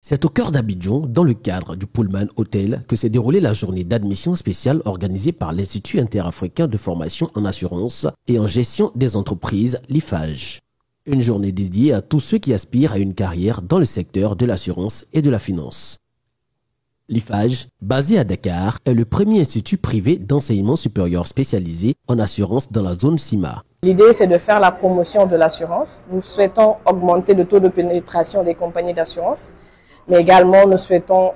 C'est au cœur d'Abidjan, dans le cadre du Pullman Hotel, que s'est déroulée la journée d'admission spéciale organisée par l'Institut interafricain de formation en assurance et en gestion des entreprises, l'IFAGE. Une journée dédiée à tous ceux qui aspirent à une carrière dans le secteur de l'assurance et de la finance. L'IFAGE, basé à Dakar, est le premier institut privé d'enseignement supérieur spécialisé en assurance dans la zone CIMA. L'idée, c'est de faire la promotion de l'assurance. Nous souhaitons augmenter le taux de pénétration des compagnies d'assurance, mais également nous souhaitons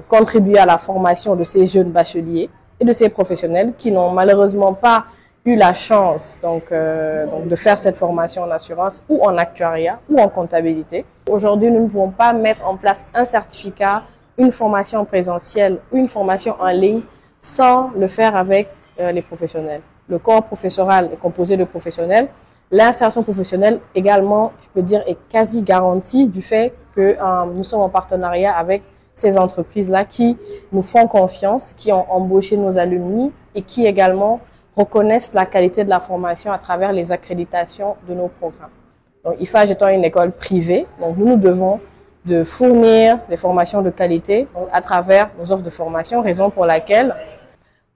contribuer à la formation de ces jeunes bacheliers et de ces professionnels qui n'ont malheureusement pas eu la chance de faire cette formation en assurance ou en actuariat ou en comptabilité. Aujourd'hui, nous ne pouvons pas mettre en place un certificat, une formation présentielle ou une formation en ligne sans le faire avec les professionnels. Le corps professoral est composé de professionnels. L'insertion professionnelle également, je peux dire, est quasi garantie du fait que nous sommes en partenariat avec ces entreprises-là qui nous font confiance, qui ont embauché nos alumni et qui également reconnaissent la qualité de la formation à travers les accréditations de nos programmes. Donc, IFAGE étant une école privée, donc nous devons de fournir des formations de qualité à travers nos offres de formation, raison pour laquelle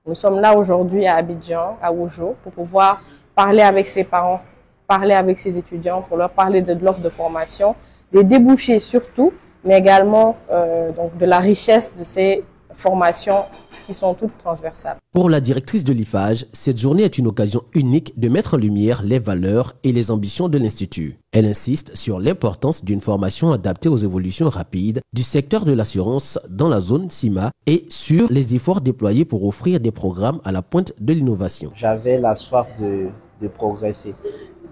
nous sommes là aujourd'hui à Abidjan, à Ojo, pour pouvoir parler avec ses parents, parler avec ses étudiants, pour leur parler de l'offre de formation, des débouchés surtout, mais également de la richesse de ces formations qui sont toutes transversales. Pour la directrice de l'IFAGE, cette journée est une occasion unique de mettre en lumière les valeurs et les ambitions de l'Institut. Elle insiste sur l'importance d'une formation adaptée aux évolutions rapides du secteur de l'assurance dans la zone CIMA et sur les efforts déployés pour offrir des programmes à la pointe de l'innovation. J'avais la soif de progresser.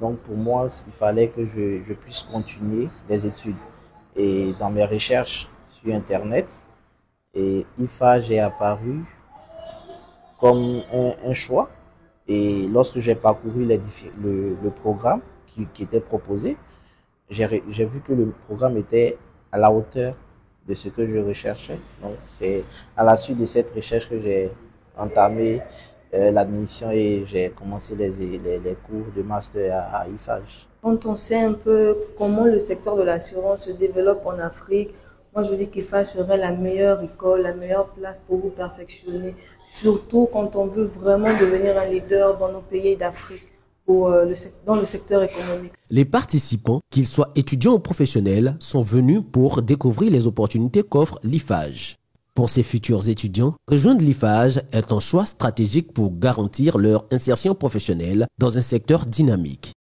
Donc pour moi, il fallait que je puisse continuer les études. Et dans mes recherches sur Internet, et IFAGE est apparu comme un choix. Et lorsque j'ai parcouru le programme qui était proposé, j'ai vu que le programme était à la hauteur de ce que je recherchais. Donc c'est à la suite de cette recherche que j'ai entamé l'admission et j'ai commencé les cours de master à IFAGE. Quand on sait un peu comment le secteur de l'assurance se développe en Afrique, moi je dis qu'IFAGE serait la meilleure école, la meilleure place pour vous perfectionner, surtout quand on veut vraiment devenir un leader dans nos pays d'Afrique, dans le secteur économique. Les participants, qu'ils soient étudiants ou professionnels, sont venus pour découvrir les opportunités qu'offre l'IFAGE. Pour ces futurs étudiants, rejoindre l'IFAGE est un choix stratégique pour garantir leur insertion professionnelle dans un secteur dynamique.